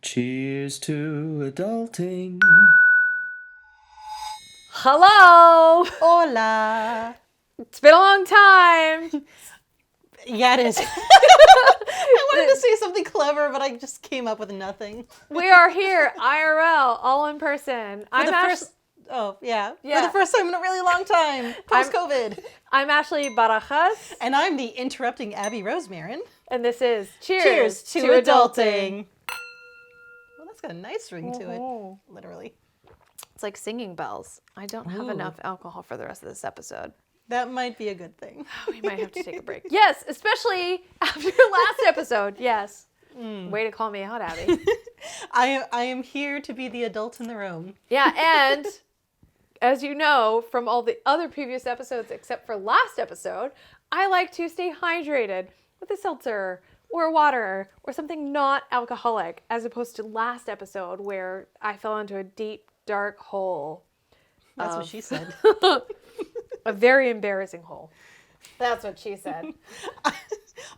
Cheers to adulting. Hello! Hola. It's been a long time. Yeah, it is. I wanted to say something clever, but I just came up with nothing. We are here, IRL, all in person. For the first time in a really long time, post-COVID. I'm Ashley Barajas. And I'm the interrupting Abby Rosemarin. And this is Cheers to adulting. Well, that's got a nice ring to it, literally. It's like singing bells. I don't have enough alcohol for the rest of this episode. That might be a good thing. We might have to take a break. Yes, especially after last episode. Yes. Way to call me out, Abby. I am here to be the adult in the room. Yeah, and as you know from all the other previous episodes except for last episode, I like to stay hydrated with a seltzer or water or something not alcoholic, as opposed to last episode where I fell into a deep, dark hole. That's what she said. A very embarrassing hole. That's what she said.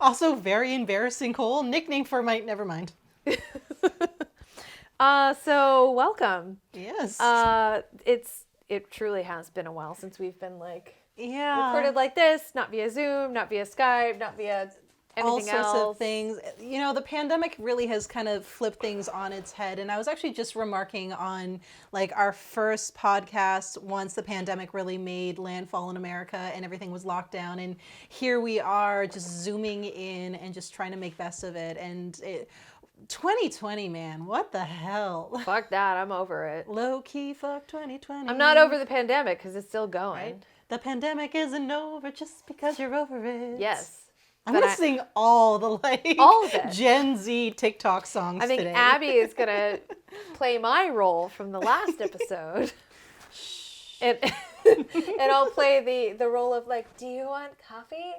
Also, very embarrassing hole. Nickname for my... Never mind. So welcome. Yes. It truly has been a while since we've been recorded like this, not via Zoom, not via Skype, not via anything all sorts else. of things. You know, the pandemic really has kind of flipped things on its head. And I was actually just remarking on our first podcast once the pandemic really made landfall in America and everything was locked down. And here we are just zooming in and just trying to make best of it. And 2020, man, what the hell? Fuck that, I'm over it. Low key, fuck 2020. I'm not over the pandemic because it's still going. Right? The pandemic isn't over just because you're over it. Yes. I'm going to sing all of it. Gen Z TikTok songs I think today. Abby is going to play my role from the last episode. And I'll play the role of do you want coffee?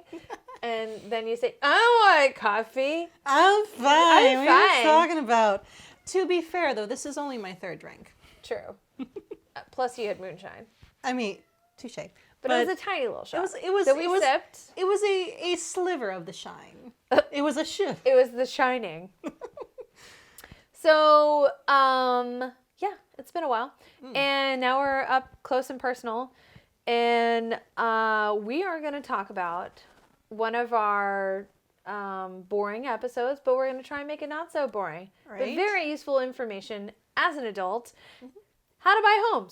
And then you say, I want coffee. I'm fine. What are you talking about? To be fair, though, this is only my third drink. True. Plus you had moonshine. I mean, touche. But it was a tiny little shot. It was sipped. It was a sliver of the shine. It was a shift. It was the shining. So, yeah, it's been a while. And now we're up close and personal. And we are going to talk about one of our boring episodes, but we're going to try and make it not so boring. Right. But very useful information as an adult. How to buy homes.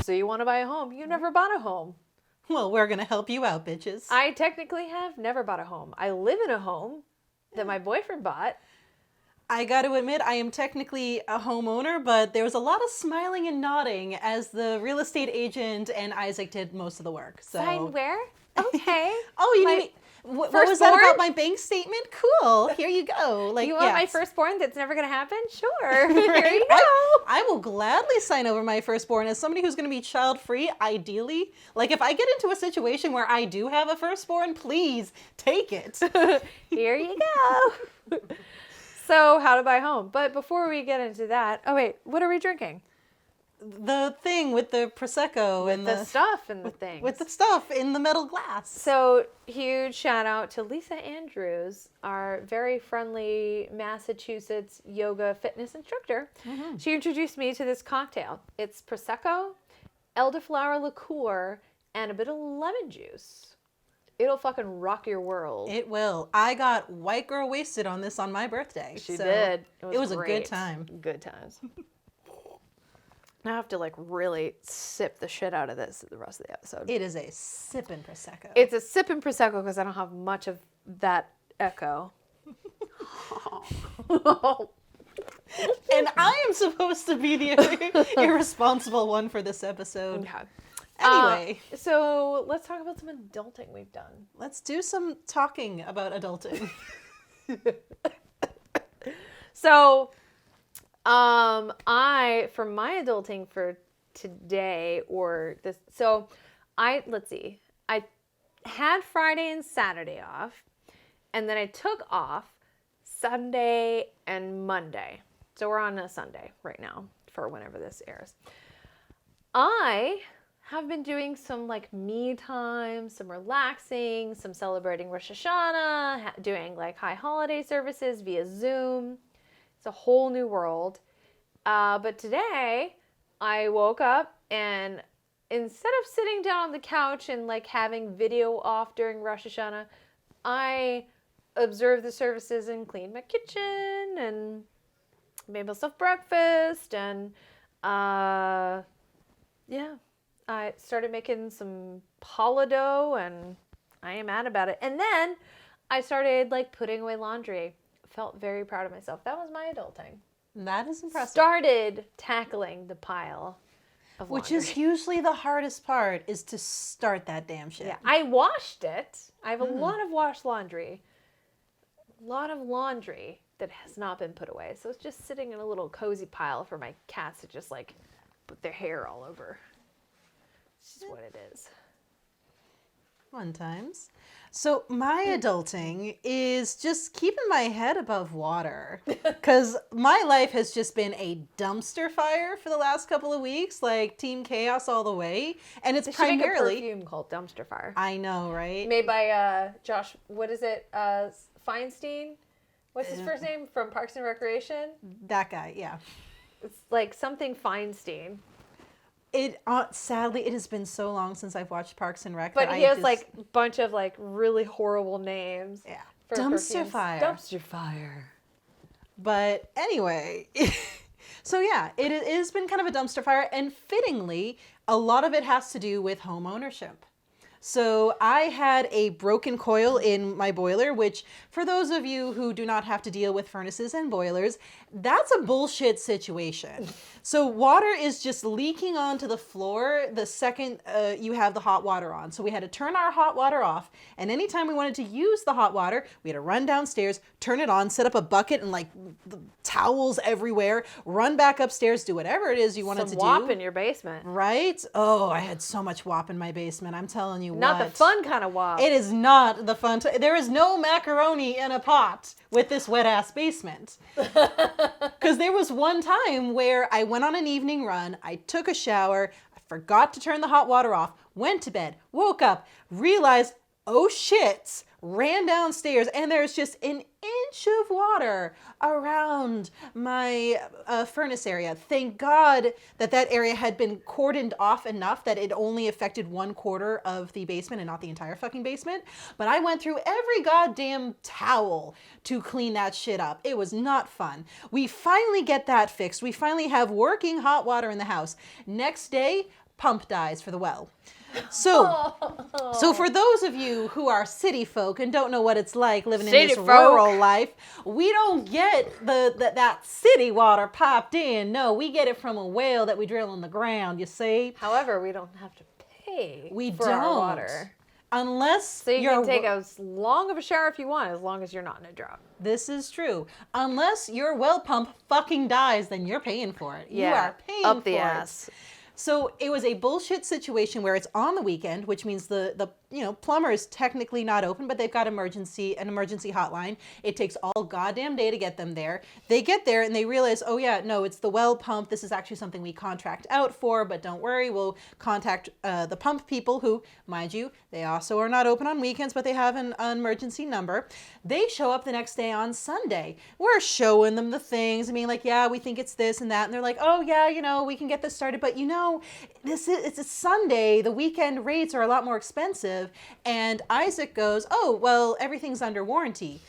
So you want to buy a home. You've never bought a home. Well, we're going to help you out, bitches. I technically have never bought a home. I live in a home that my boyfriend bought. I got to admit, I am technically a homeowner, but there was a lot of smiling and nodding as the real estate agent and Isaac did most of the work. So. Sign where? Okay. Oh, you mean... What was that about my bank statement? Cool. Here you go. You want my firstborn that's never going to happen? Sure. Right? Here you go. I will gladly sign over my firstborn as somebody who's going to be child-free, ideally. If I get into a situation where I do have a firstborn, please take it. Here you go. So, how to buy a home. But before we get into that, oh wait, what are we drinking? The thing with the Prosecco and the stuff and the things. With the stuff in the metal glass. So, huge shout out to Lisa Andrews, our very friendly Massachusetts yoga fitness instructor. Mm-hmm. She introduced me to this cocktail. It's Prosecco, elderflower liqueur, and a bit of lemon juice. It'll fucking rock your world. It will. I got white girl wasted on this on my birthday. She did. It was a good time. Good times. Now I have to really sip the shit out of this the rest of the episode. It is a sippin' Prosecco. It's a sippin' Prosecco because I don't have much of that echo. And I am supposed to be the irresponsible one for this episode. Okay. Anyway. So let's talk about some adulting we've done. Let's do some talking about adulting. So... for my adulting for today let's see. I had Friday and Saturday off, and then I took off Sunday and Monday. So we're on a Sunday right now for whenever this airs. I have been doing some like me time, some relaxing, some celebrating Rosh Hashanah, doing like high holiday services via Zoom. It's a whole new world. But today I woke up and instead of sitting down on the couch and like having video off during Rosh Hashanah, I observed the services and cleaned my kitchen and made myself breakfast and yeah. I started making some challah dough and I am mad about it. And then I started like putting away laundry. Felt very proud of myself. That was my adulting. That is impressive. Started tackling the pile of laundry. Which is usually the hardest part, is to start that damn shit. Yeah, I washed it. I have a lot of washed laundry. A lot of laundry that has not been put away. So it's just sitting in a little cozy pile for my cats to just like put their hair all over. It's just what it is. Fun times. So my adulting is just keeping my head above water, because my life has just been a dumpster fire for the last couple of weeks, like Team Chaos all the way. And it's They should make a primarily perfume called Dumpster Fire. I know, right? Made by Josh, what is it? Feinstein? What's his first name from Parks and Recreation? That guy, yeah. It's like something Feinstein. It sadly it has been so long since I've watched Parks and Rec. But that he I has just, like a bunch of like really horrible names. yeah, For dumpster perfumes. fire. Dumpster Fire. But anyway, so yeah, it has been kind of a dumpster fire, and fittingly, a lot of it has to do with home ownership. So I had a broken coil in my boiler, which for those of you who do not have to deal with furnaces and boilers, that's a bullshit situation. So water is just leaking onto the floor the second you have the hot water on. So we had to turn our hot water off, and anytime we wanted to use the hot water, we had to run downstairs, turn it on, set up a bucket and like the towels everywhere, run back upstairs, do whatever it is you wanted to do. Some wop in your basement. Right? Oh, I had so much wop in my basement. I'm telling you Not what. the fun kind of wop. It is not the fun. There is no macaroni in a pot with this wet ass basement. Because there was one time where I went on an evening run, I took a shower, I forgot to turn the hot water off, went to bed, woke up, realized, oh shit, ran downstairs, and there's just an inch of water around my furnace area. Thank God that area had been cordoned off enough that it only affected 1/4 of the basement and not the entire fucking basement. But I went through every goddamn towel to clean that shit up. It was not fun. We finally get that fixed. We finally have working hot water in the house. Next day, pump dies for the well. So for those of you who are city folk and don't know what it's like living in this rural life, we don't get that city water piped in. No, we get it from a well that we drill in the ground, you see. However, we don't have to pay for don't. our water. Unless So you can take as long of a shower if you want, as long as you're not in a drought. This is true. Unless your well pump fucking dies, then you're paying for it. Yeah, you are paying up the for ass. it. So it was a bullshit situation where it's on the weekend, which means the plumber is technically not open, but they've got an emergency hotline. It takes all goddamn day to get them there. They get there and they realize, oh yeah, no, it's the well pump. This is actually something we contract out for, but don't worry, we'll contact the pump people who, mind you, they also are not open on weekends, but they have an emergency number. They show up the next day on Sunday. We're showing them the things. I mean, like, yeah, we think it's this and that. And they're like, oh yeah, we can get this started. But it's a Sunday. The weekend rates are a lot more expensive. And Isaac goes, oh, well, everything's under warranty.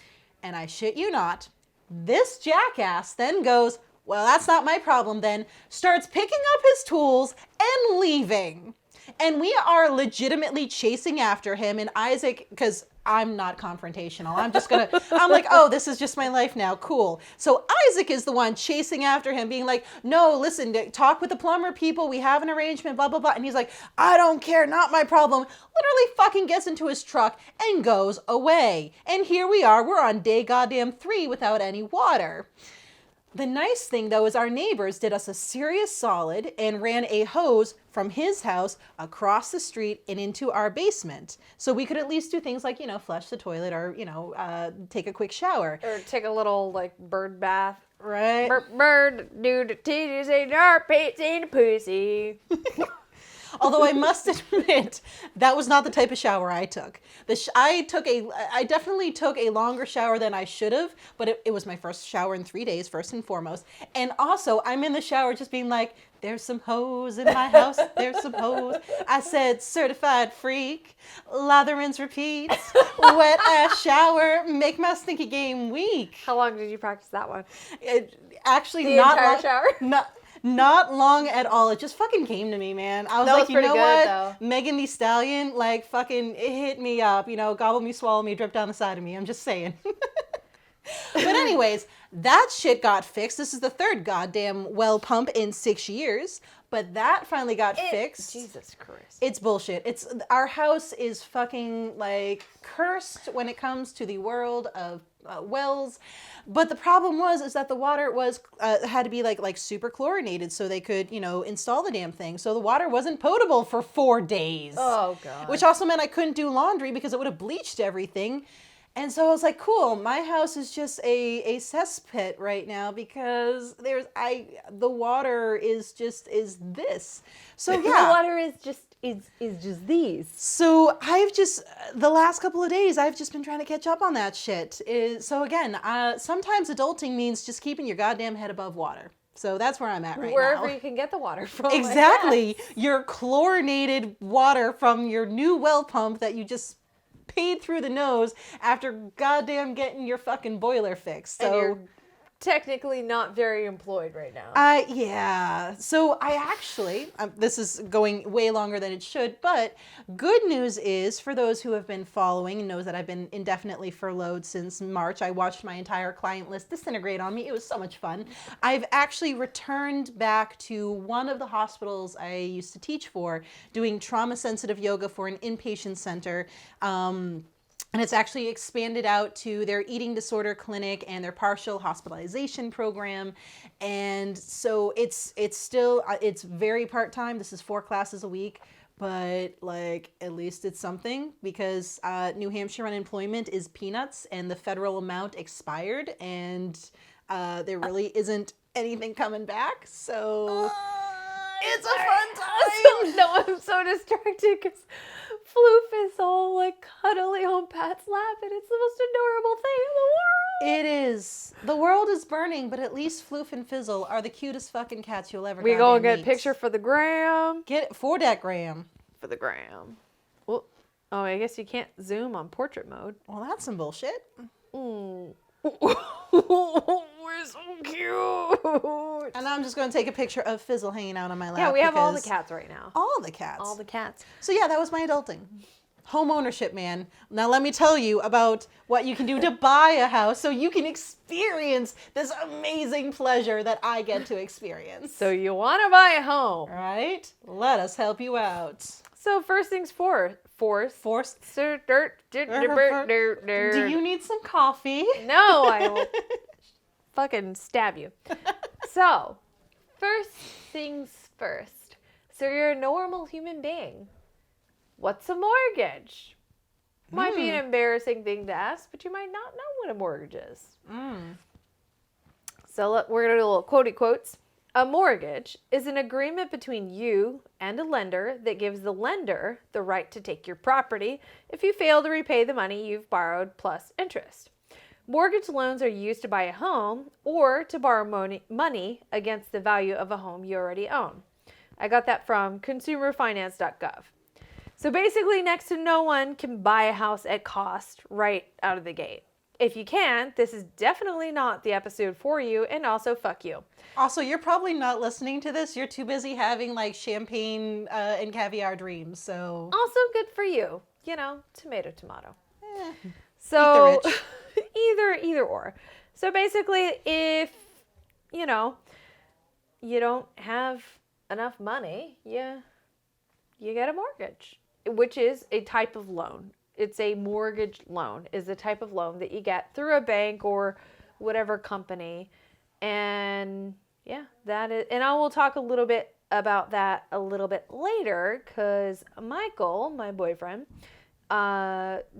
And I shit you not, this jackass then goes, well, that's not my problem then, starts picking up his tools and leaving. And we are legitimately chasing after him. And Isaac, because I'm not confrontational. I'm like, oh, this is just my life now. Cool. So Isaac is the one chasing after him, being like, no, listen, talk with the plumber people. We have an arrangement, blah, blah, blah. And he's like, I don't care. Not my problem. Literally fucking gets into his truck and goes away. And here we are. We're on day goddamn 3 without any water. The nice thing, though, is our neighbors did us a serious solid and ran a hose from his house across the street and into our basement. So we could at least do things like, flush the toilet or, take a quick shower. Or take a little, like, bird bath. Right. Bird, do the titties and armpits and the pussy. Although I must admit, that was not the type of shower I took. I definitely took a longer shower than I should have, but it was my first shower in 3 days, first and foremost. And also, I'm in the shower just being like, there's some hoes in my house. There's some hoes. I said, certified freak, lather, rinse, repeat, wet ass shower, make my stinky game weak. How long did you practice that one? Actually, The not entire long, shower? not long at all. It just fucking came to me, man. I was That like, was you pretty know good, what? though. Megan Thee Stallion, like fucking, it hit me up. You know, gobble me, swallow me, drip down the side of me. I'm just saying. But anyways, that shit got fixed. This is the third goddamn well pump in 6 years. But that finally got fixed. Jesus Christ. It's bullshit. Our house is fucking like cursed when it comes to the world of wells. But the problem is that the water was had to be like super chlorinated so they could, you know, install the damn thing. So the water wasn't potable for 4 days. Oh, God. Which also meant I couldn't do laundry because it would have bleached everything. And so I was like, cool, my house is just a cesspit right now because the water is this. So yeah. The water is just these. So the last couple of days, I've just been trying to catch up on that shit. So again, sometimes adulting means just keeping your goddamn head above water. So that's where I'm at right Wherever now. you can get the water from. Exactly. Your chlorinated water from your new well pump that you just paid through the nose after goddamn getting your fucking boiler fixed. So And you're technically not very employed right now. yeah. So I actually, this is going way longer than it should, but good news is for those who have been following and knows that I've been indefinitely furloughed since March. I watched my entire client list disintegrate on me. It was so much fun. I've actually returned back to one of the hospitals I used to teach for, doing trauma-sensitive yoga for an inpatient center. And it's actually expanded out to their eating disorder clinic and their partial hospitalization program. And so it's still, it's very part-time. This is 4 classes a week, but like at least it's something because New Hampshire unemployment is peanuts and the federal amount expired and there really isn't anything coming back. So it's a fun time. No, I'm so distracted because Floof is all like cuddly on Pat's lap, and it's the most adorable thing in the world. It is. The world is burning, but at least Floof and Fizzle are the cutest fucking cats you'll ever We gonna get a meet. picture for the gram. Get it for that gram. For the gram. Well, oh, I guess you can't zoom on portrait mode. Well, that's some bullshit. We're so cute. And I'm just going to take a picture of Fizzle hanging out on my lap. Yeah, we have all the because- cats right now. All the cats. All the cats. So yeah, that was my adulting. Home ownership, man. Now let me tell you about what you can do to buy a house so you can experience this amazing pleasure that I get to experience. So you want to buy a home. Right? Let us help you out. So first things first. Do Do you need some coffee? No, I will fucking stab you. So, first things first. So you're a normal human being. What's a mortgage? Might be an embarrassing thing to ask, but you might not know what a mortgage is. So we're going to do a little quotey quotes. A mortgage is an agreement between you and a lender that gives the lender the right to take your property if you fail to repay the money you've borrowed plus interest. Mortgage loans are used to buy a home or to borrow money against the value of a home you already own. I got that from consumerfinance.gov. So basically, next to no one can buy a house at cost right out of the gate. If you can, this is definitely not the episode for you, and also fuck you. Also, you're probably not listening to this. You're too busy having like champagne and caviar dreams. So Also good for you. You know, tomato. Eat So the rich. either or. So basically, if you don't have enough money, you get a mortgage, which is a type of loan. It's a mortgage loan is a type of loan that you get through a bank or whatever company. And yeah, that is, and I will talk a little bit about that a little bit later because Michael, my boyfriend,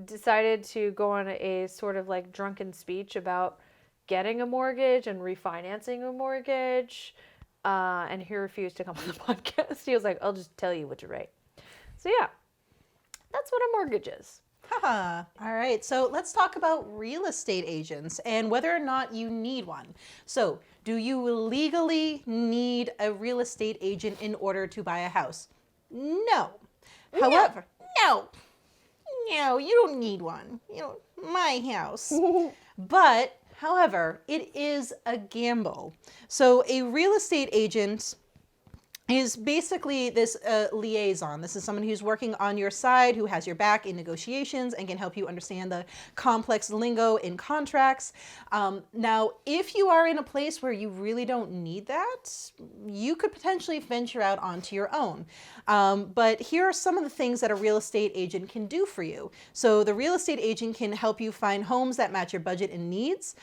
decided to go on a sort of like drunken speech about getting a mortgage and refinancing a mortgage. and he refused to come on the podcast. He was like, I'll just tell you what to write. So yeah, that's what a mortgage is. Haha. All right. So let's talk about real estate agents and whether or not you need one. So, do you legally need a real estate agent in order to buy a house? No. However, no, you don't need one. My house. But, however, it is a gamble. So, a real estate agent is basically this liaison. This is someone who's working on your side, who has your back in negotiations and can help you understand the complex lingo in contracts. Now, if you are in a place where you really don't need that, you could potentially venture out onto your own. But here are some of the things that a real estate agent can do for you. So the real estate agent can help you find homes that match your budget and needs.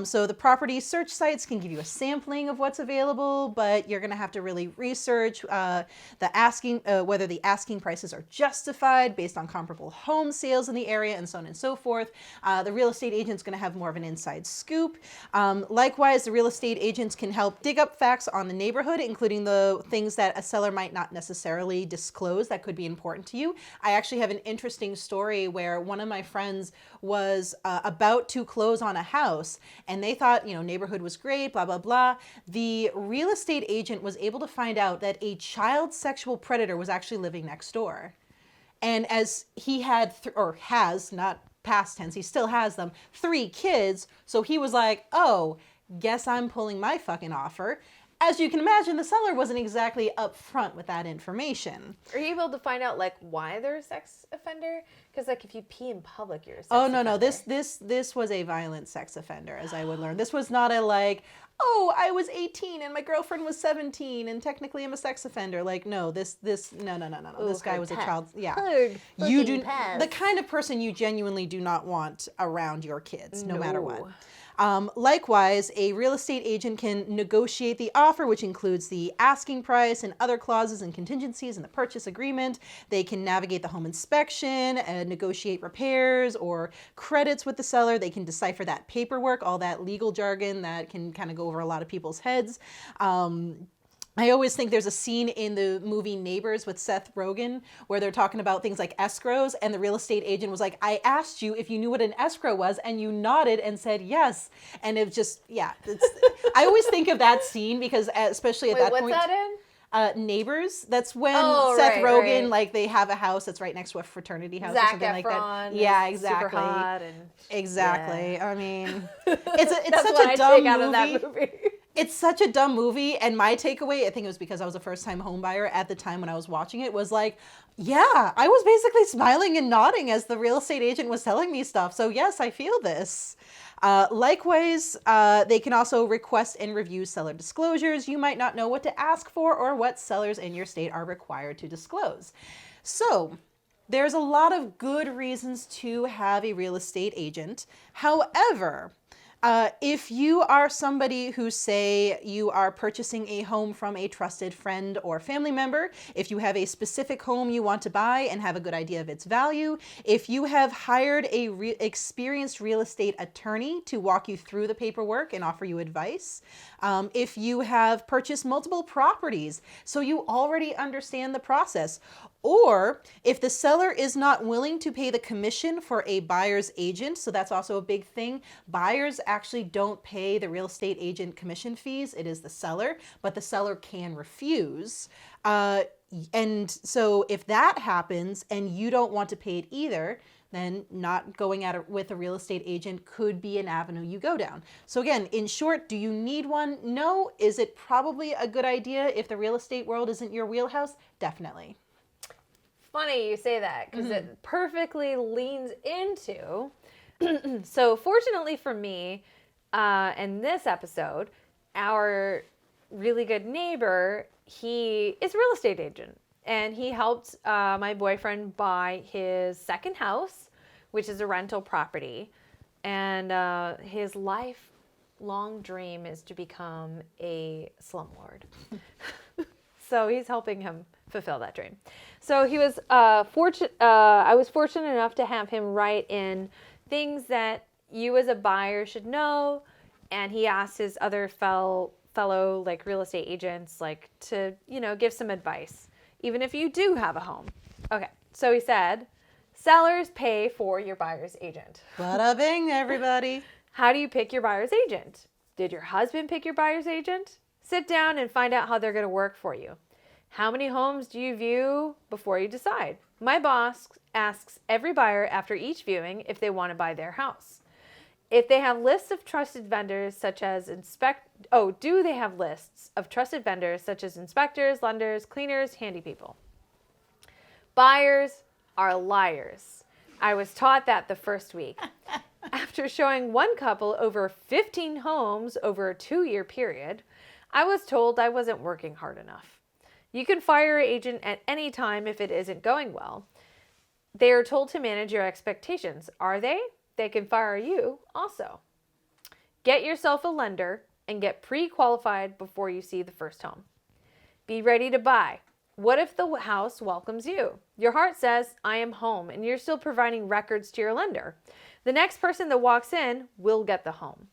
So the property search sites can give you a sampling of what's available, but you're going to have to really research whether the asking prices are justified based on comparable home sales in the area, and so on and so forth. The real estate agent's going to have more of an inside scoop. Likewise, the real estate agents can help dig up facts on the neighborhood, including the things that a seller might not necessarily disclose that could be important to you. I actually have an interesting story where one of my friends was about to close on a house, and they thought, neighborhood was great, blah, blah, blah. The real estate agent was able to find out that a child sexual predator was actually living next door. And as he had, or has, not past tense, he still has them, 3 kids. So he was like, oh, guess I'm pulling my fucking offer. As you can imagine, the seller wasn't exactly upfront with that information. Are you able to find out why they're a sex offender? Because if you pee in public, you're a sex offender. offender. No. This was a violent sex offender, as I would learn. This was not a I was 18 and my girlfriend was 17 and technically I'm a sex offender. No. This guy was a child. Yeah. You do the kind of person you genuinely do not want around your kids, no matter what. Likewise, a real estate agent can negotiate the offer, which includes the asking price and other clauses and contingencies in the purchase agreement. They can navigate the home inspection, negotiate repairs or credits with the seller. They can decipher that paperwork, all that legal jargon that can kind of go over a lot of people's heads. I always think there's a scene in the movie Neighbors with Seth Rogen where they're talking about things like escrows, and the real estate agent was like, I asked you if you knew what an escrow was, and you nodded and said yes. And it just, I always think of that scene because especially at that point. What's that in? Neighbors. That's when Seth Rogen, they have a house that's right next to a fraternity house or something like that. Yeah, exactly. Super hot and, exactly. Yeah. I mean, it's such a dumb movie. It's such a dumb movie, and my takeaway, I think it was because I was a first-time home buyer at the time when I was watching it, was I was basically smiling and nodding as the real estate agent was telling me stuff. So yes, I feel this. Likewise, they can also request and review seller disclosures. You might not know what to ask for or what sellers in your state are required to disclose. So there's a lot of good reasons to have a real estate agent. However, if you are somebody who, say, you are purchasing a home from a trusted friend or family member, if you have a specific home you want to buy and have a good idea of its value, if you have hired a experienced real estate attorney to walk you through the paperwork and offer you advice, if you have purchased multiple properties so you already understand the process, or if the seller is not willing to pay the commission for a buyer's agent, so that's also a big thing. Buyers actually don't pay the real estate agent commission fees. It is the seller, but the seller can refuse. And so if that happens and you don't want to pay it either, then not going at it with a real estate agent could be an avenue you go down. So again, in short, do you need one? No. Is it probably a good idea if the real estate world isn't your wheelhouse? Definitely. Funny you say that because it perfectly leans into. So fortunately for me, in this episode, our really good neighbor, he is a real estate agent, and he helped my boyfriend buy his second house, which is a rental property, and his lifelong dream is to become a slumlord. So he's helping him fulfill that dream. So he was fortunate. I was fortunate enough to have him write in things that you as a buyer should know, and he asked his other fellow fellow like real estate agents, like to, give some advice, even if you do have a home. Okay. So he said, sellers pay for your buyer's agent. Bada bing, everybody. How do you pick your buyer's agent? Did your husband pick your buyer's agent? Sit down and find out how they're going to work for you. How many homes do you view before you decide? My boss asks every buyer after each viewing if they want to buy their house. If they have lists of trusted vendors such as do they have lists of trusted vendors such as inspectors, lenders, cleaners, handy people? Buyers are liars. I was taught that the first week. After showing one couple over 15 homes over a 2-year period, I was told I wasn't working hard enough. You can fire an agent at any time if it isn't going well. They are told to manage your expectations. Are they? They can fire you also. Get yourself a lender and get pre-qualified before you see the first home. Be ready to buy. What if the house welcomes you? Your heart says, I am home, and you're still providing records to your lender. The next person that walks in will get the home.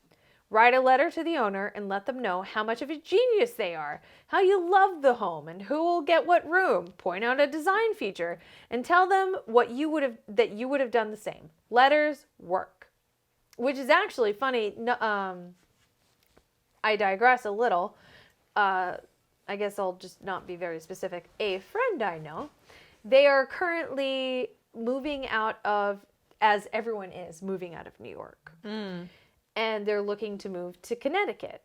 Write a letter to the owner and let them know how much of a genius they are, how you love the home, and who will get what room. Point out a design feature and tell them that you would have done the same. Letters work. Which is actually funny. I digress a little. I guess I'll just not be very specific. A friend I know, they are currently moving out of, as everyone is, moving out of New York. And they're looking to move to Connecticut.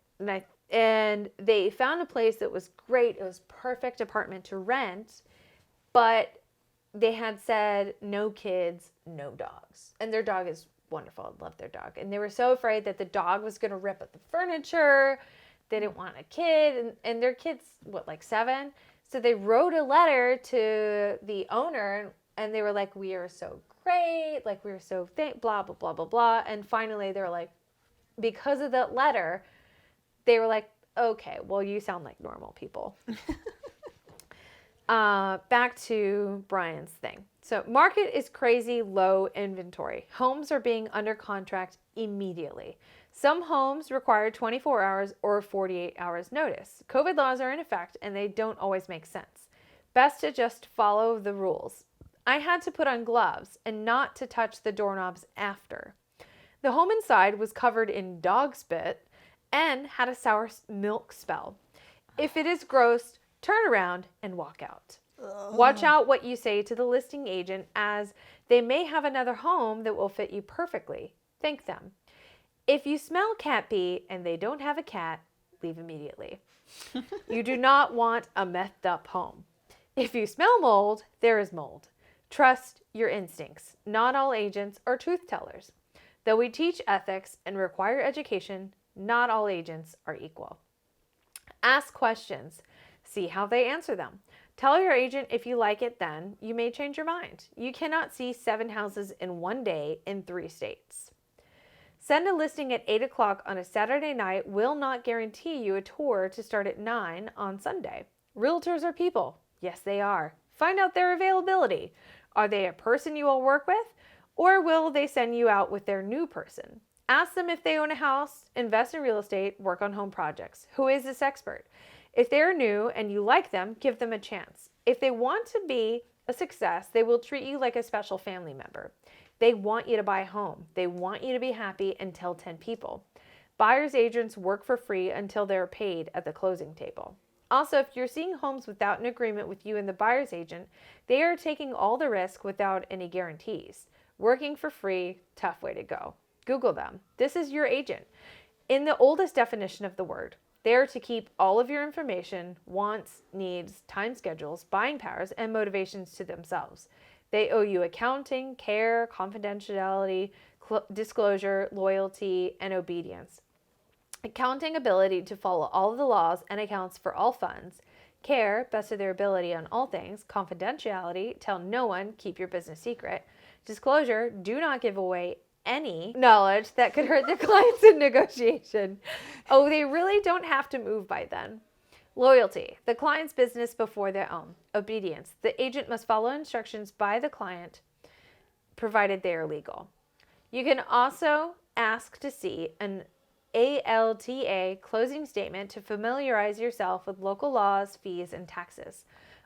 And they found a place that was great. It was perfect apartment to rent, but they had said no kids, no dogs. And their dog is wonderful. I love their dog. And they were so afraid that the dog was going to rip up the furniture. They didn't want a kid. And their kid's, like 7? So they wrote a letter to the owner, and they were like, we are so great. Like, we were so blah, blah, blah, blah, blah. And finally, they were like, because of that letter, they were like, okay, well, you sound like normal people. Back to Brian's thing. So market is crazy low inventory. Homes are being under contract immediately. Some homes require 24 hours or 48 hours notice. COVID laws are in effect and they don't always make sense. Best to just follow the rules. I had to put on gloves and not to touch the doorknobs after. The home inside was covered in dog spit and had a sour milk smell. If it is gross, turn around and walk out. Watch out what you say to the listing agent, as they may have another home that will fit you perfectly. Thank them. If you smell cat pee and they don't have a cat, leave immediately. You do not want a methed up home. If you smell mold, there is mold. Trust your instincts. Not all agents are truth tellers. Though we teach ethics and require education, not all agents are equal. Ask questions. See how they answer them. Tell your agent if you like it, then you may change your mind. You cannot see 7 houses in one day in 3 states. Send a listing at 8 o'clock on a Saturday night will not guarantee you a tour to start at 9 on Sunday. Realtors are people. Yes, they are. Find out their availability. Are they a person you will work with? Or will they send you out with their new person? Ask them if they own a house, invest in real estate, work on home projects. Who is this expert? If they're new and you like them, give them a chance. If they want to be a success, they will treat you like a special family member. They want you to buy a home. They want you to be happy and tell 10 people. Buyer's agents work for free until they're paid at the closing table. Also, if you're seeing homes without an agreement with you and the buyer's agent, they are taking all the risk without any guarantees. Working for free, tough way to go. Google them. This is your agent. In the oldest definition of the word, they are to keep all of your information, wants, needs, time schedules, buying powers, and motivations to themselves. They owe you accounting, care, confidentiality, disclosure, loyalty, and obedience. Accounting ability to follow all of the laws and accounts for all funds. Care, best of their ability on all things. Confidentiality, tell no one, keep your business secret. Disclosure, do not give away any knowledge that could hurt their clients in negotiation. Oh, they really don't have to move by then. Loyalty, the client's business before their own. Obedience, the agent must follow instructions by the client, provided they are legal. You can also ask to see an ALTA closing statement to familiarize yourself with local laws, fees, and taxes.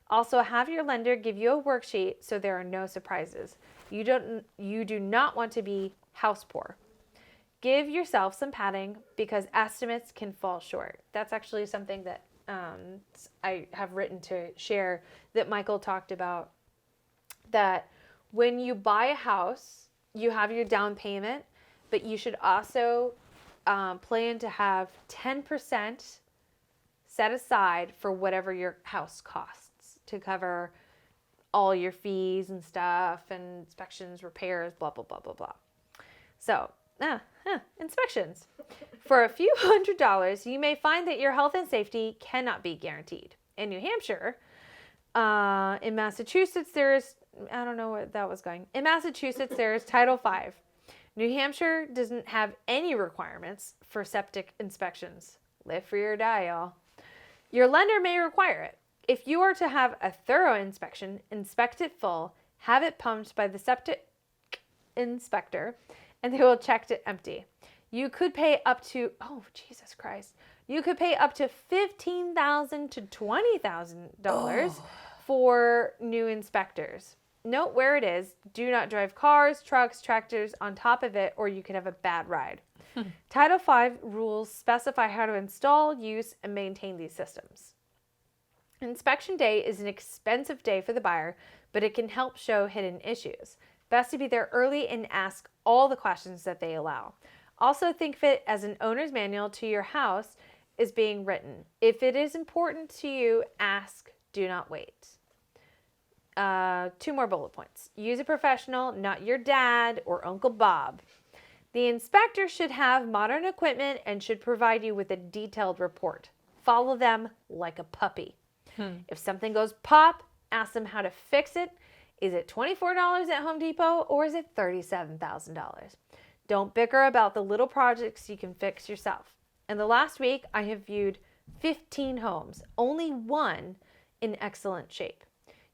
Also, have your lender give you a worksheet so there are no surprises. You do not want to be house poor. Give yourself some padding because estimates can fall short. That's actually something that I have written to share that Michael talked about, that when you buy a house, you have your down payment, but you should also plan to have 10% set aside for whatever your house costs to cover all your fees and stuff and inspections, repairs, blah, blah, blah, blah, blah. So, inspections. For a few $100s, you may find that your health and safety cannot be guaranteed. In New Hampshire, in Massachusetts, I don't know where that was going. In Massachusetts, there is Title V. New Hampshire doesn't have any requirements for septic inspections. Live free or die, y'all. Your lender may require it. If you are to have a thorough inspection, inspect it full, have it pumped by the septic inspector, and they will check it empty. You could pay up to, Jesus Christ. You could pay up to $15,000 to $20,000 for new inspectors. Note where it is. Do not drive cars, trucks, tractors on top of it, or you could have a bad ride. Title V rules specify how to install, use, and maintain these systems. Inspection day is an expensive day for the buyer, but it can help show hidden issues. Best to be there early and ask all the questions that they allow. Also think of it as an owner's manual to your house is being written. If it is important to you, ask, do not wait. 2 more bullet points. Use a professional, not your dad or Uncle Bob. The inspector should have modern equipment and should provide you with a detailed report. Follow them like a puppy. If something goes pop, ask them how to fix it. Is it $24 at Home Depot or is it $37,000? Don't bicker about the little projects you can fix yourself. In the last week, I have viewed 15 homes, only one in excellent shape.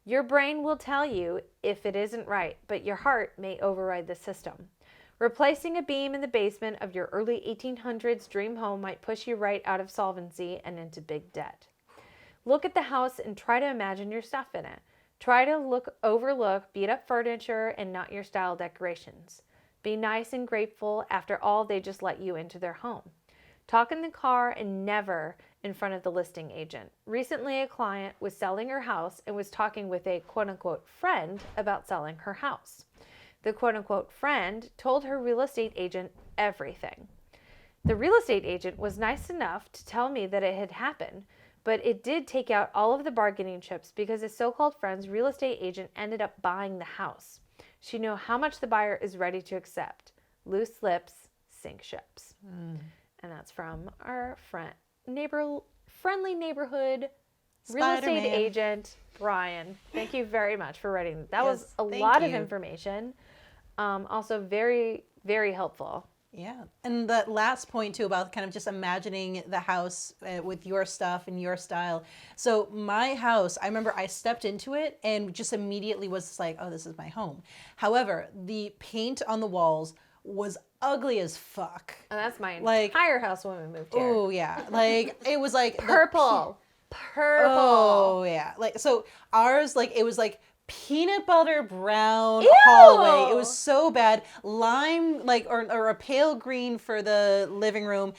Your brain will tell you if it isn't right, but your heart may override the system. Replacing a beam in the basement of your early 1800s dream home might push you right out of solvency and into big debt. Look at the house and try to imagine your stuff in it. Try to overlook beat up furniture and not your style decorations. Be nice and grateful. After all, they just let you into their home. Talk in the car and never in front of the listing agent. Recently, a client was selling her house and was talking with a quote-unquote friend about selling her house. The quote-unquote friend told her real estate agent everything. The real estate agent was nice enough to tell me that it had happened, but it did take out all of the bargaining chips because his so-called friend's real estate agent ended up buying the house. She knew how much the buyer is ready to accept. Loose lips sink ships. And that's from our friendly neighborhood real estate agent, Brian. Thank you very much for writing that. That was a lot of information. Also very, very helpful. Yeah. And that last point too about kind of just imagining the house with your stuff and your style. So my house, I remember I stepped into it and just immediately was like, oh, this is my home. However, the paint on the walls was ugly as fuck. And that's my entire house when we moved here. Oh yeah. Like it was like purple. Oh yeah. Like so ours, like it was like peanut butter brown Ew! hallway. It was so bad. Lime, like, or a pale green for the living room.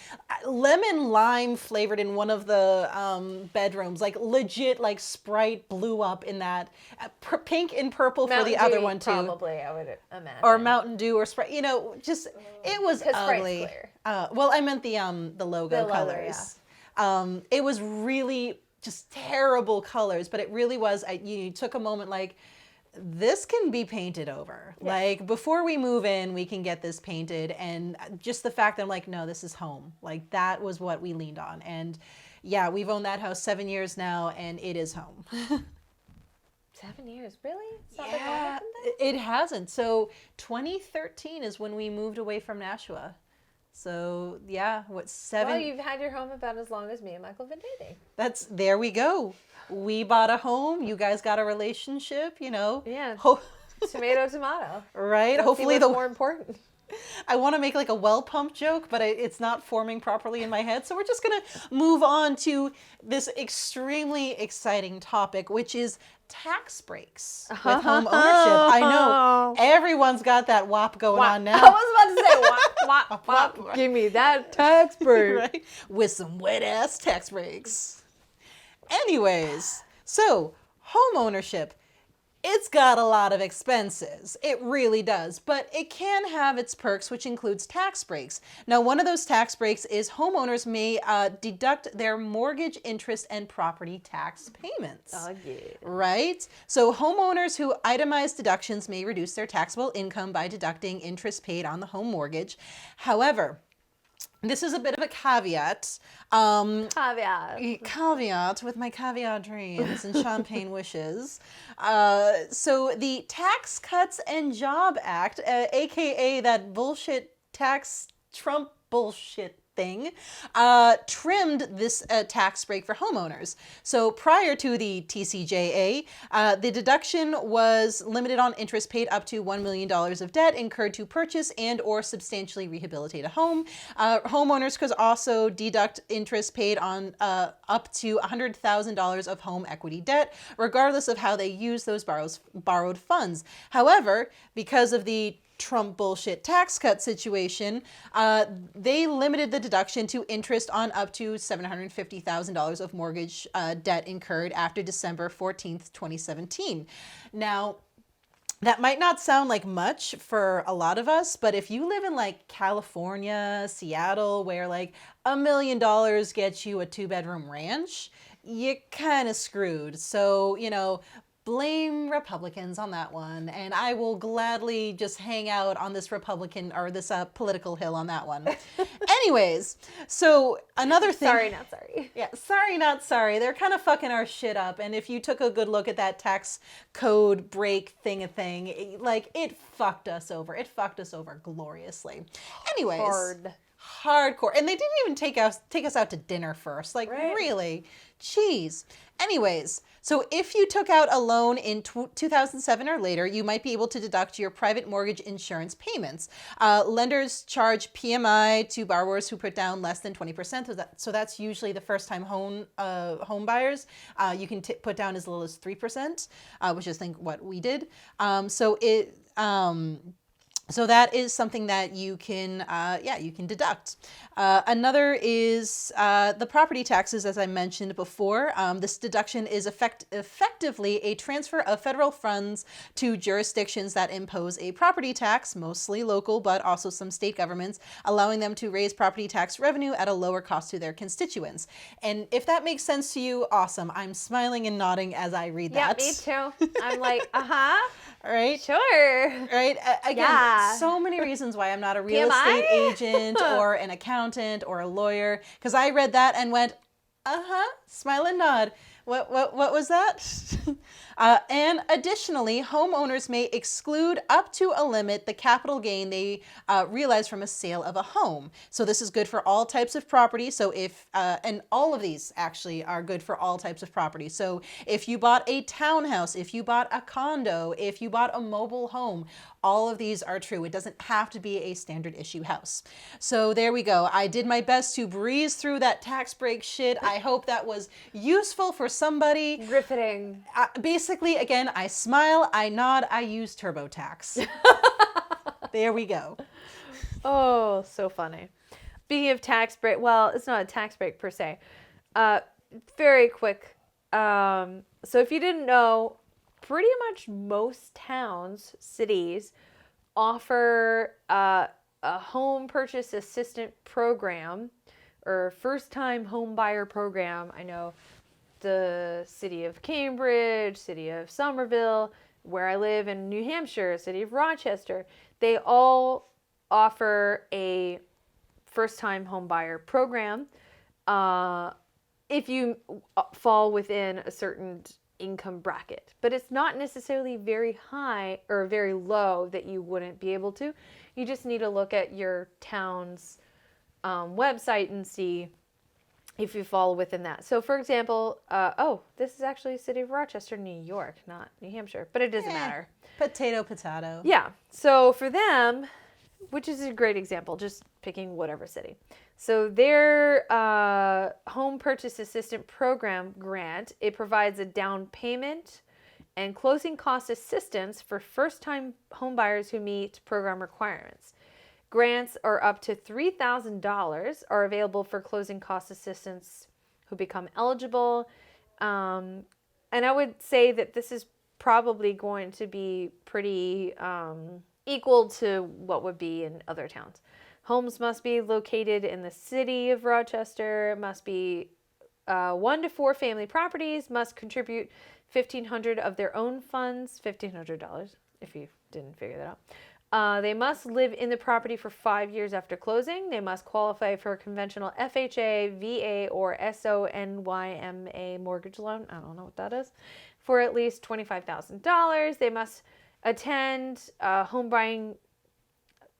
Lemon lime flavored in one of the bedrooms. Like legit, like Sprite blew up in that. Pink and purple Mountain for the Dew, other one too. Probably, I would imagine. Or Mountain Dew or Sprite. You know, just it was ugly. Well, I meant the logo colors. Yeah. It was really just terrible colors, but it really was, you took a moment like, this can be painted over. Yeah. Like, before we move in, we can get this painted. And just the fact that I'm like, no, this is home. Like, that was what we leaned on. And yeah, we've owned that house 7 years now, and it is home. 7 years, really? It's not yeah, it hasn't. So 2013 is when we moved away from Nashua. So yeah, what 7? Well, you've had your home about as long as me and Michael have been dating. There we go. We bought a home. You guys got a relationship. You know. Yeah. Tomato, tomato. Right. Let's Hopefully see what's more important. I want to make like a well pump joke, but it's not forming properly in my head. So we're just going to move on to this extremely exciting topic, which is tax breaks with home ownership. I know everyone's got that WAP going on now. I was about to say, wop, wop, wop. Give me that tax break. Right? With some wet ass tax breaks. Anyways, so home ownership. It's got a lot of expenses. It really does, but it can have its perks, which includes tax breaks. Now, one of those tax breaks is homeowners may deduct their mortgage interest and property tax payments. Oh, yeah. Right? So homeowners who itemize deductions may reduce their taxable income by deducting interest paid on the home mortgage. However, this is a bit of a caveat. Caveat with my caviar dreams and champagne wishes. So the Tax Cuts and Job Act, aka that bullshit tax Trump bullshit thing, trimmed this tax break for homeowners. So prior to the TCJA, the deduction was limited on interest paid up to $1 million of debt incurred to purchase and or substantially rehabilitate a home. Homeowners could also deduct interest paid on up to $100,000 of home equity debt, regardless of how they use those borrowed funds. However, because of the Trump bullshit tax cut situation, they limited the deduction to interest on up to $750,000 of mortgage debt incurred after December 14th, 2017. Now, that might not sound like much for a lot of us, but if you live in like California, Seattle, where like $1 million gets you a 2-bedroom ranch, you're kind of screwed. So, blame Republicans on that one, and I will gladly just hang out on this Republican or this political hill on that one. Anyways, so another thing. Sorry, not sorry. Yeah, sorry, not sorry. They're kind of fucking our shit up, and if you took a good look at that tax code break thing, it fucked us over. It fucked us over gloriously. Anyways. Hardcore. And they didn't even take us out to dinner first. Like, right. Really? Jeez. Anyways, so if you took out a loan in 2007 or later, you might be able to deduct your private mortgage insurance payments. Lenders charge PMI to borrowers who put down less than 20%. So that's usually the first-time home buyers. You can put down as little as 3%, which is, I think, what we did. So that is something that you can deduct. Another is the property taxes, as I mentioned before. This deduction is effectively a transfer of federal funds to jurisdictions that impose a property tax, mostly local, but also some state governments, allowing them to raise property tax revenue at a lower cost to their constituents. And if that makes sense to you, awesome. I'm smiling and nodding as I read that. Yeah, me too. I'm like, Right? Sure. Right? Again, so many reasons why I'm not a real estate agent or an accountant or a lawyer. Because I read that and went, smile and nod. What was that? And additionally, homeowners may exclude up to a limit the capital gain they realize from a sale of a home. So this is good for all types of property. So and all of these actually are good for all types of property. So if you bought a townhouse, if you bought a condo, if you bought a mobile home, all of these are true. It doesn't have to be a standard issue house. So there we go. I did my best to breeze through that tax break shit. I hope that was useful for somebody. Riveting. Basically, again, I smile, I nod, I use TurboTax. There we go. Oh, so funny. Speaking of tax break, well, it's not a tax break per se. Very quick. So if you didn't know, pretty much most towns, cities, offer a home purchase assistant program or first-time home buyer program. I know the city of Cambridge, city of Somerville, where I live in New Hampshire, city of Rochester, they all offer a first-time home buyer program if you fall within a certain income bracket. But it's not necessarily very high or very low that you wouldn't be able to. You just need to look at your town's website and see if you fall within that. So for example, this is actually the city of Rochester, New York, not New Hampshire, but it doesn't matter. Potato. Yeah. So for them, which is a great example, just picking whatever city. So their home purchase assistant program grant, it provides a down payment and closing cost assistance for first-time home buyers who meet program requirements. Grants are up to $3,000 are available for closing cost assistance who become eligible. And I would say that this is probably going to be pretty equal to what would be in other towns. Homes must be located in the city of Rochester, must be 1 to 4 family properties, must contribute $1,500 of their own funds, $1,500 if you didn't figure that out. They must live in the property for 5 years after closing. They must qualify for a conventional FHA, VA, or SONYMA mortgage loan. I don't know what that is. For at least $25,000. They must attend home buying,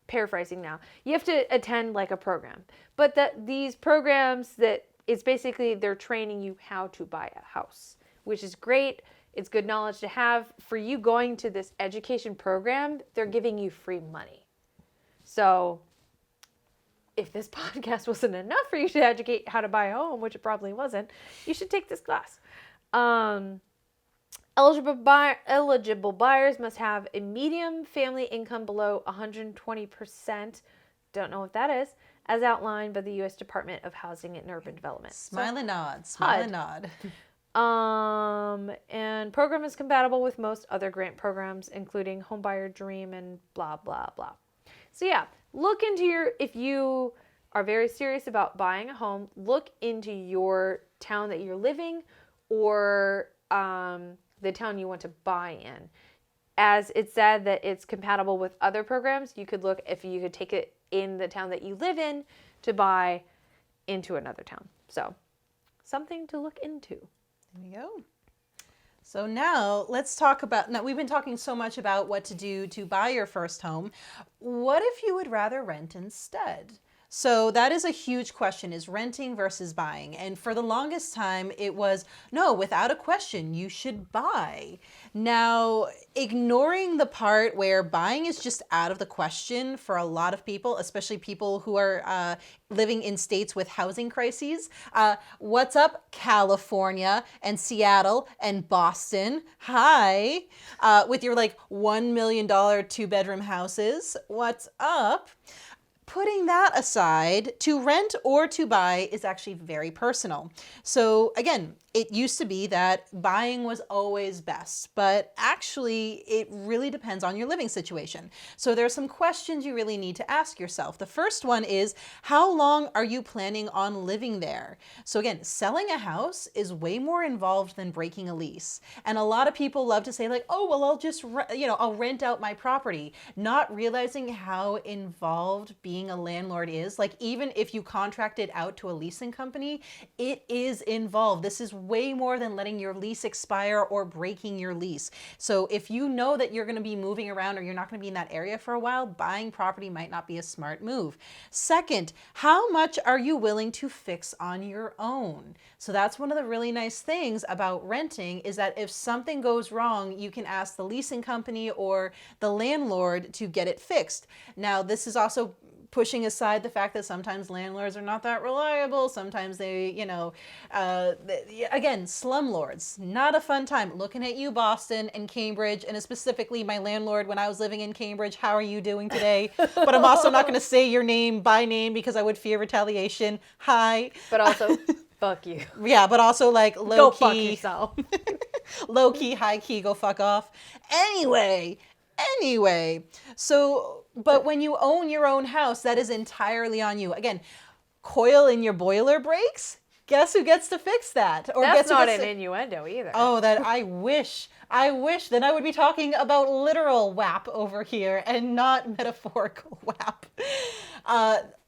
paraphrasing now. You have to attend like a program. But these programs that it's basically they're training you how to buy a house, which is great. It's good knowledge to have. For you going to this education program, they're giving you free money. So if this podcast wasn't enough for you to educate how to buy a home, which it probably wasn't, you should take this class. Eligible buyers must have a medium family income below 120%. Don't know what that is, as outlined by the U.S. Department of Housing and Urban Development. Smile and nod. Smile and nod. And program is compatible with most other grant programs, including Homebuyer Dream and blah, blah, blah. So yeah, look into if you are very serious about buying a home, look into your town that you're living or the town you want to buy in. As it said that it's compatible with other programs, you could look if you could take it in the town that you live in to buy into another town. So something to look into. There we go. So now let's talk about, now we've been talking so much about what to do to buy your first home. What if you would rather rent instead? So that is a huge question, is renting versus buying. And for the longest time, it was, no, without a question, you should buy. Now, ignoring the part where buying is just out of the question for a lot of people, especially people who are living in states with housing crises. What's up, California and Seattle and Boston? Hi. With your like $1 million 2-bedroom houses. What's up? Putting that aside, to rent or to buy is actually very personal. So again, it used to be that buying was always best, but actually it really depends on your living situation. So there are some questions you really need to ask yourself. The first one is, how long are you planning on living there? So again, selling a house is way more involved than breaking a lease. And a lot of people love to say like, oh, well, I'll just, I'll rent out my property, not realizing how involved being a landlord is. Like even if you contract it out to a leasing company, it is involved. This is way more than letting your lease expire or breaking your lease. So if you know that you're going to be moving around or you're not going to be in that area for a while, buying property might not be a smart move. Second, how much are you willing to fix on your own? So that's one of the really nice things about renting, is that if something goes wrong, you can ask the leasing company or the landlord to get it fixed. Now, this is also pushing aside the fact that sometimes landlords are not that reliable. Sometimes they, again, slumlords, not a fun time. Looking at you, Boston and Cambridge, and specifically my landlord when I was living in Cambridge. How are you doing today? But I'm also not going to say your name by name because I would fear retaliation. Hi. But also, fuck you. Yeah, but also like low Go key. fuck yourself. Low key, high key, go fuck off. Anyway, so, but when you own your own house, that is entirely on you. Again, coil in your boiler breaks. Guess who gets to fix that? Or That's guess who not gets an to... innuendo either. Oh, that I wish. Then I would be talking about literal WAP over here and not metaphorical WAP.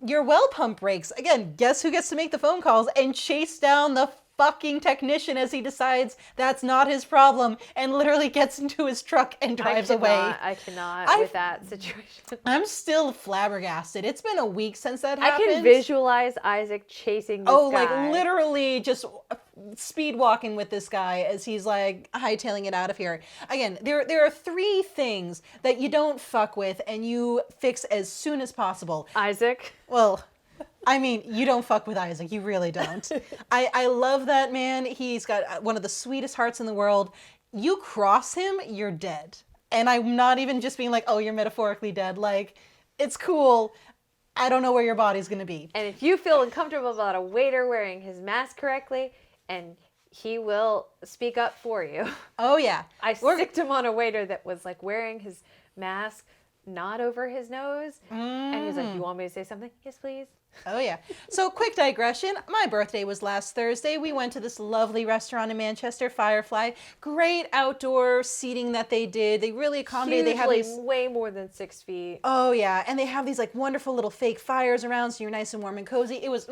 Your well pump breaks. Again, guess who gets to make the phone calls and chase down the fucking technician as he decides that's not his problem and literally gets into his truck and drives away. I cannot with that situation. I'm still flabbergasted. It's been a week since that happened. I can visualize Isaac chasing this guy. Like literally just speed walking with this guy as he's like hightailing it out of here. Again, there are 3 things that you don't fuck with and you fix as soon as possible. Isaac. Well, I mean, you don't fuck with Isaac. You really don't. I love that man. He's got one of the sweetest hearts in the world. You cross him, you're dead. And I'm not even just being like, oh, you're metaphorically dead. Like, it's cool. I don't know where your body's going to be. And if you feel uncomfortable about a waiter wearing his mask correctly, and he will speak up for you. Oh, yeah. I sicked him on a waiter that was like wearing his mask not over his nose. And he's like, you want me to say something? Yes, please. Oh, yeah. So, quick digression. My birthday was last Thursday. We went to this lovely restaurant in Manchester, Firefly. Great outdoor seating that they did. They really accommodated. They have these way more than 6 feet. Oh, yeah. And they have these like wonderful little fake fires around so you're nice and warm and cozy. It was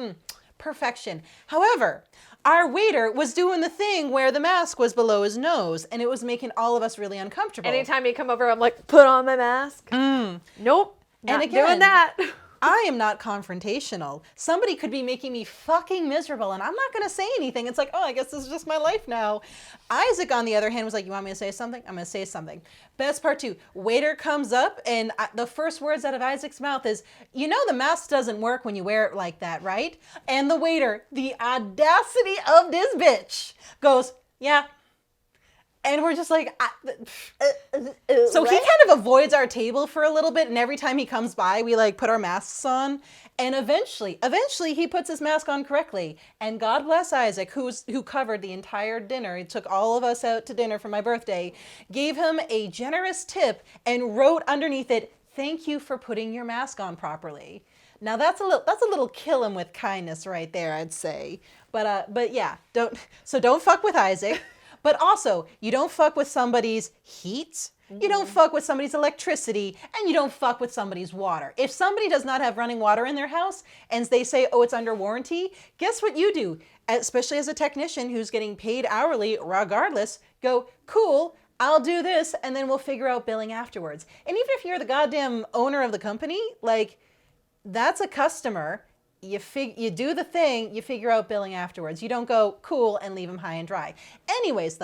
perfection. However, our waiter was doing the thing where the mask was below his nose and it was making all of us really uncomfortable. Anytime you come over, I'm like, put on my mask. Nope. Not And again, doing that. I am not confrontational. Somebody could be making me fucking miserable and I'm not going to say anything. It's like, oh, I guess this is just my life now. Isaac, on the other hand, was like, you want me to say something? I'm going to say something. Best part 2, waiter comes up and the first words out of Isaac's mouth is, you know the mask doesn't work when you wear it like that, right? And the waiter, the audacity of this bitch, goes, yeah. And we're just like, so he kind of avoids our table for a little bit. And every time he comes by, we like put our masks on. And eventually he puts his mask on correctly. And God bless Isaac, who covered the entire dinner. He took all of us out to dinner for my birthday, gave him a generous tip and wrote underneath it, thank you for putting your mask on properly. Now that's a little kill him with kindness right there, I'd say. But yeah, don't fuck with Isaac. But also, you don't fuck with somebody's heat, you don't fuck with somebody's electricity, and you don't fuck with somebody's water. If somebody does not have running water in their house and they say, oh, it's under warranty, guess what you do? Especially as a technician who's getting paid hourly regardless, go, cool, I'll do this, and then we'll figure out billing afterwards. And even if you're the goddamn owner of the company, like, that's a customer. You do the thing, you figure out billing afterwards. You don't go, cool, and leave them high and dry. Anyways,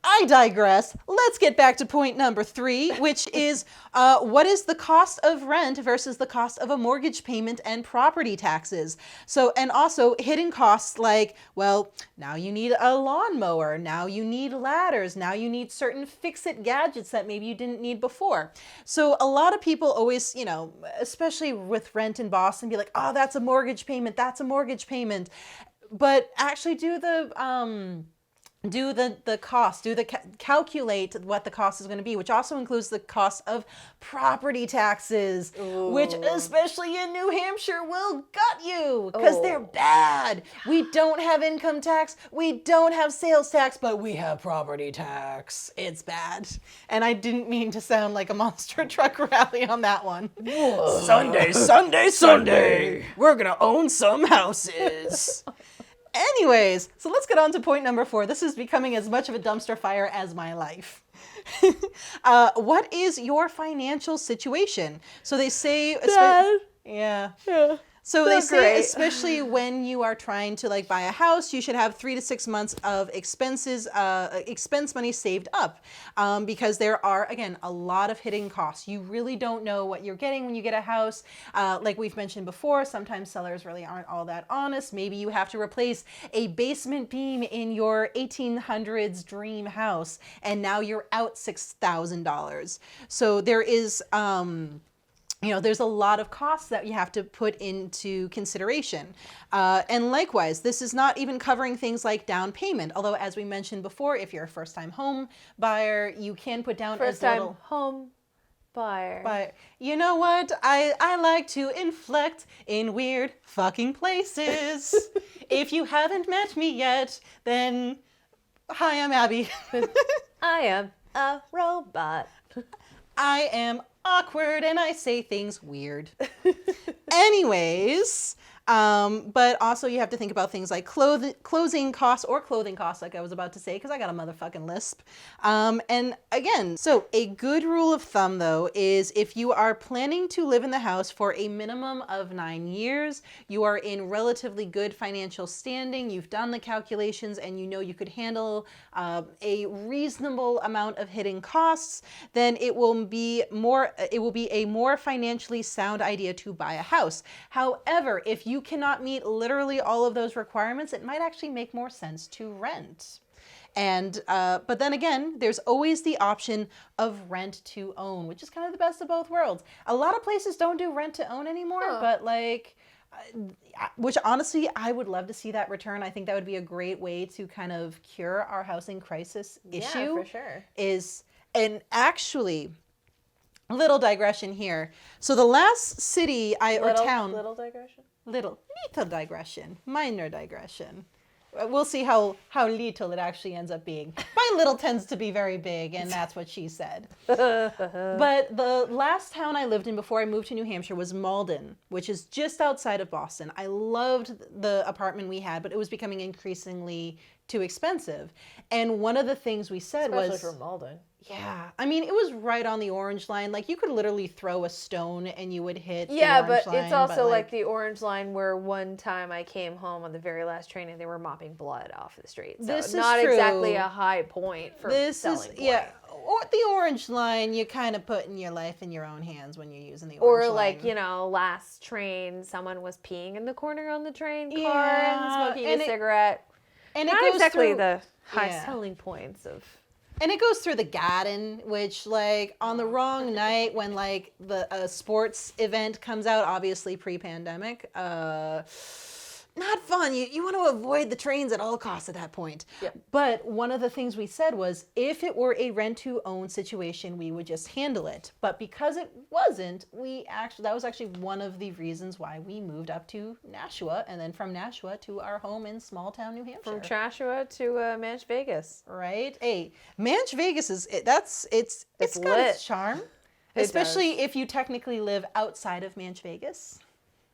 I digress. Let's get back to point number 3, which is what is the cost of rent versus the cost of a mortgage payment and property taxes. So, and also hidden costs like, well, now you need a lawnmower, now you need ladders, now you need certain fix-it gadgets that maybe you didn't need before. So a lot of people always, especially with rent in Boston, be like, oh, that's a mortgage payment, that's a mortgage payment. But actually do the cost, calculate what the cost is going to be, which also includes the cost of property taxes, which especially in New Hampshire will gut you because they're bad. We don't have income tax, we don't have sales tax, but we have property tax. It's bad. And I didn't mean to sound like a monster truck rally on that one. Sunday. We're gonna own some houses. Anyways, so let's get on to point number 4. This is becoming as much of a dumpster fire as my life. What is your financial situation? So they say... Yeah. So they say, especially when you are trying to like buy a house, you should have 3 to 6 months of expense money saved up, because there are, again, a lot of hidden costs. You really don't know what you're getting when you get a house. Like we've mentioned before, sometimes sellers really aren't all that honest. Maybe you have to replace a basement beam in your 1800s dream house, and now you're out $6,000. So there is... there's a lot of costs that you have to put into consideration. And likewise, this is not even covering things like down payment. Although, as we mentioned before, if you're a first-time home buyer, you can put down First-time home buyer. But you know what? I like to inflect in weird fucking places. If you haven't met me yet, then hi, I'm Abby. I am a robot. I am awkward and I say things weird. Anyways, But also you have to think about things like closing costs or clothing costs, like I was about to say, because I got a motherfucking lisp. And again, so a good rule of thumb though is if you are planning to live in the house for a minimum of 9 years, you are in relatively good financial standing, you've done the calculations, and you know you could handle a reasonable amount of hidden costs, then it will be a more financially sound idea to buy a house. However, if you cannot meet literally all of those requirements, it might actually make more sense to rent. And but then again, there's always the option of rent to own, which is kind of the best of both worlds. A lot of places don't do rent to own anymore, but like, which honestly, I would love to see that return. I think that would be a great way to kind of cure our housing crisis issue. Yeah, for sure. And actually, little digression here. So the last city town. Little digression? Little digression. Minor digression. We'll see how little it actually ends up being. My little tends to be very big, and that's what she said. But the last town I lived in before I moved to New Hampshire was Malden, which is just outside of Boston. I loved the apartment we had, but it was becoming increasingly too expensive. And one of the things we said Especially was... for Malden. Yeah. I mean, it was right on the orange line. Like, you could literally throw a stone and you would hit the Yeah, orange but line. it's also like the orange line where one time I came home on the very last train and they were mopping blood off the street. So This is not true. exactly a high point for selling blood. Yeah. Or the orange line, you're kind of putting your life in your own hands when you're using the orange line. Or like, you know, last train, someone was peeing in the corner on the train car and smoking a cigarette. And not it goes exactly through the high selling points of... And it goes through the garden, which, like, on the wrong night when, like, the sports event comes out, obviously pre-pandemic, not fun. You want to avoid the trains at all costs at that point. Yep. But one of the things we said was, if it were a rent-to-own situation, we would just handle it. But because it wasn't, that was actually one of the reasons why we moved up to Nashua, and then from Nashua to our home in small-town New Hampshire. From Nashua to Manch Vegas. Right? Hey, Manch Vegas it's got lit. its charm. It Especially does. if you technically live outside of Manch Vegas.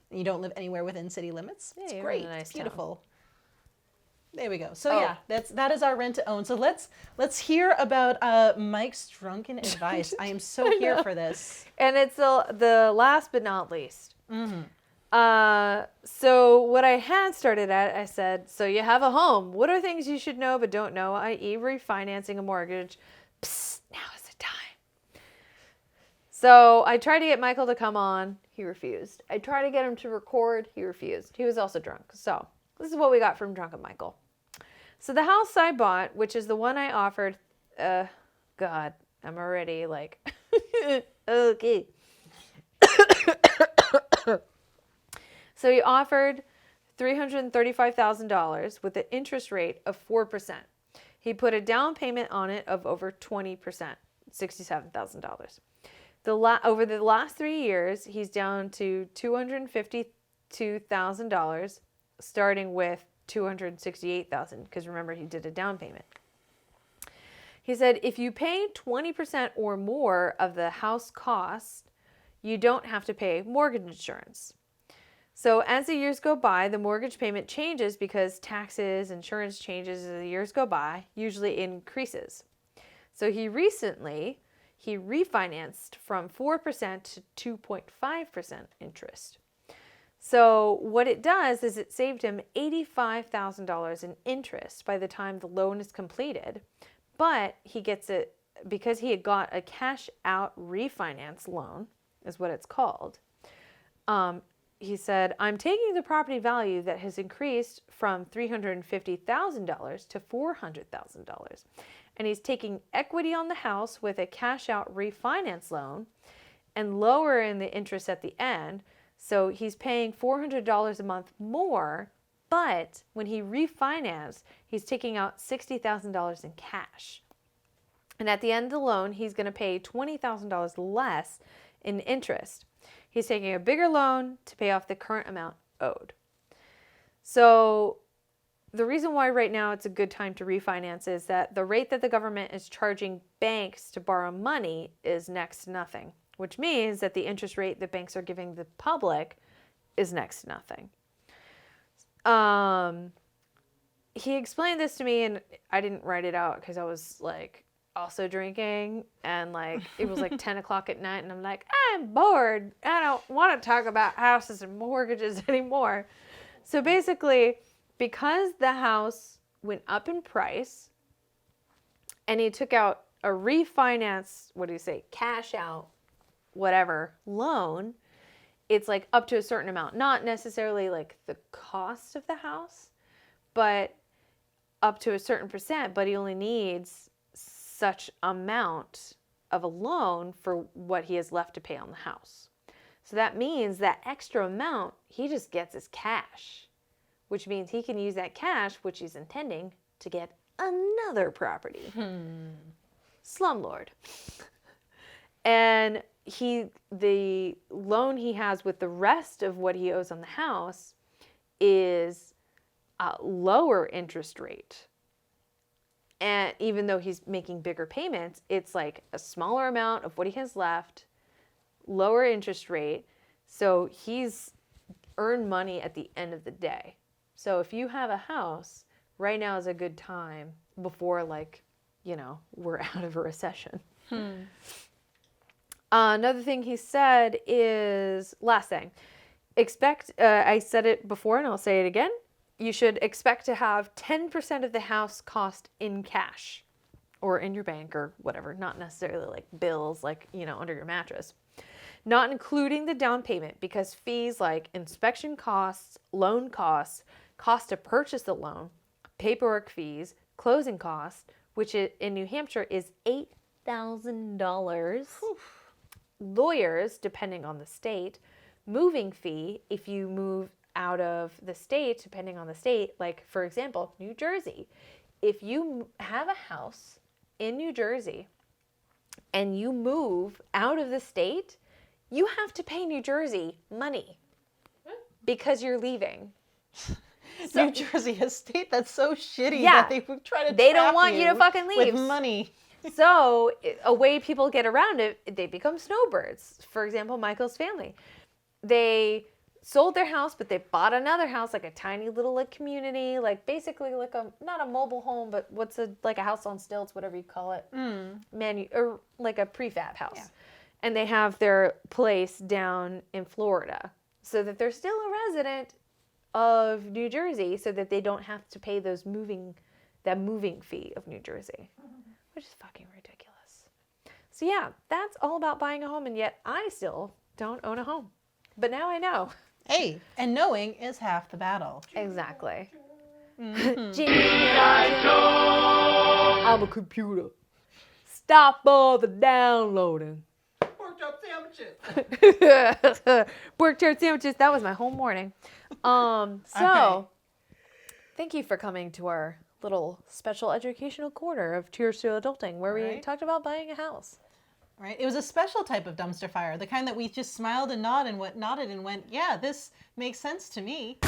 You don't live anywhere within city limits. Yeah, It's you're great. in a nice It's beautiful. town. There we go. So yeah, that is our rent to own. So let's hear about Mike's drunken advice. I am so here for this. And it's the last but not least. So what I had started at, I said, so you have a home. What are things you should know but don't know, i.e. refinancing a mortgage? Psst, now is the time. So I tried to get Michael to come on. He refused. I tried to get him to record. He refused. He was also drunk. So this is what we got from Drunken Michael. So the house I bought, which is the one I offered, God, I'm already like, okay. So he offered $335,000 with an interest rate of 4%. He put a down payment on it of over 20%, $67,000. Over the last 3 years, he's down to $252,000, starting with $268,000, because remember, he did a down payment. He said, if you pay 20% or more of the house cost, you don't have to pay mortgage insurance. So as the years go by, the mortgage payment changes because taxes, insurance changes as the years go by, usually increases. So he refinanced from 4% to 2.5% interest. So what it does is it saved him $85,000 in interest by the time the loan is completed, but he gets it because he had got a cash out refinance loan, is what it's called. He said, I'm taking the property value that has increased from $350,000 to $400,000. And he's taking equity on the house with a cash out refinance loan and lowering the interest at the end. So he's paying $400 a month more, but when he refinanced, he's taking out $60,000 in cash. And at the end of the loan, he's going to pay $20,000 less in interest. He's taking a bigger loan to pay off the current amount owed. So the reason why right now it's a good time to refinance is that the rate that the government is charging banks to borrow money is next to nothing, which means that the interest rate that banks are giving the public is next to nothing. He explained this to me, and I didn't write it out because I was like also drinking, and like it was like 10 o'clock at night, and I'm like, I'm bored. I don't want to talk about houses and mortgages anymore. So basically, because the house went up in price, and he took out a refinance, cash out, whatever, loan, it's like up to a certain amount. Not necessarily like the cost of the house, but up to a certain percent, but he only needs such amount of a loan for what he has left to pay on the house. So that means that extra amount, he just gets as cash, which means he can use that cash, which he's intending to get another property. Slumlord. And the loan he has with the rest of what he owes on the house is a lower interest rate. And even though he's making bigger payments, it's like a smaller amount of what he has left, lower interest rate. So he's earned money at the end of the day. So if you have a house, right now is a good time before we're out of a recession. Another thing he said is, last thing, I said it before and I'll say it again, you should expect to have 10% of the house cost in cash or in your bank or whatever, not necessarily like bills, under your mattress. Not including the down payment, because fees like inspection costs, loan costs, cost to purchase the loan, paperwork fees, closing costs, which in New Hampshire is $8,000. Lawyers, depending on the state, moving fee, if you move out of the state, depending on the state, like for example, New Jersey. If you have a house in New Jersey and you move out of the state, you have to pay New Jersey money because you're leaving. So, New Jersey, a state that's so shitty that they try to They don't trap want you to fucking leave. With money. So a way people get around it, they become snowbirds. For example, Michael's family. They sold their house, but they bought another house, like a tiny little community, like basically like not a mobile home, but like a house on stilts, whatever you call it, or like a prefab house. Yeah. And they have their place down in Florida, so that they're still a resident of New Jersey, so that they don't have to pay that moving fee of New Jersey, which is fucking ridiculous. So yeah, that's all about buying a home, and yet I still don't own a home. But now I know. Hey, and knowing is half the battle. Exactly. Mm-hmm. I'm a computer. Stop all the downloading. Pork chop sandwiches. Pork chop sandwiches. That was my whole morning. Okay. Thank you for coming to our little special educational corner of Cheers to Adulting, where we talked about buying a house. Right. It was a special type of dumpster fire, the kind that we just smiled and nodded and went, yeah, this makes sense to me.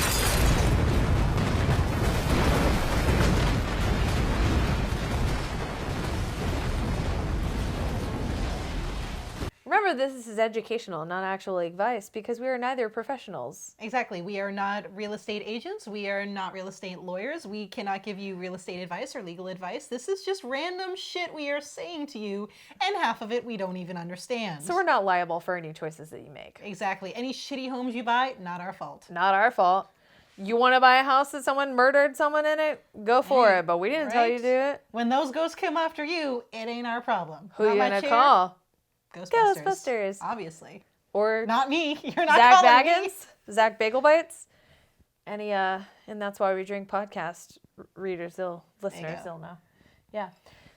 Remember, this is educational, not actual advice, because we are neither professionals. Exactly. We are not real estate agents. We are not real estate lawyers. We cannot give you real estate advice or legal advice. This is just random shit we are saying to you, and half of it we don't even understand. So we're not liable for any choices that you make. Exactly. Any shitty homes you buy, not our fault. Not our fault. You want to buy a house that someone murdered someone in it? Go for it, but we didn't tell you to do it. When those ghosts come after you, it ain't our problem. Who are you going to call? Ghostbusters. Obviously. Or not me. You're not Zach calling Baggins, me. Zach Bagel Bites. And that's why we drink podcast listeners, they'll know. Yeah.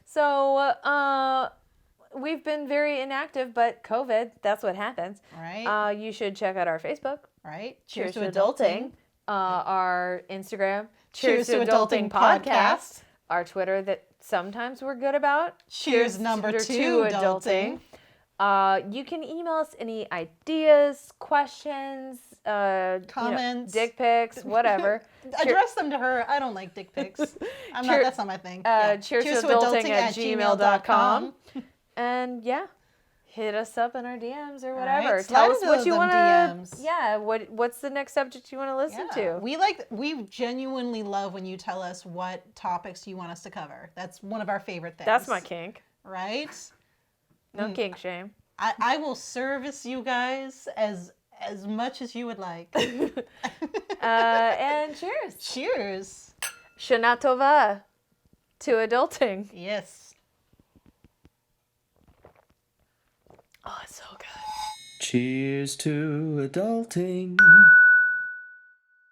So we've been very inactive, but COVID, that's what happens. Right. You should check out our Facebook. Right. Cheers to Adulting. Our Instagram. Cheers to Adulting Podcast. Our Twitter that sometimes we're good about. Cheers number 2 Adulting. You can email us any ideas, questions, comments, dick pics, whatever. Address them to her. I don't like dick pics. That's not my thing. Cheers to adulting at gmail.com. And yeah, hit us up in our DMs or All whatever. right, Tell slide us into what you them want to. DMs. Yeah, what's the next subject you want to listen to? We genuinely love when you tell us what topics you want us to cover. That's one of our favorite things. That's my kink. Right? No kink shame. I will service you guys as much as you would like. And cheers. Cheers. Shana tova to adulting. Yes. Oh, it's so good. Cheers to adulting.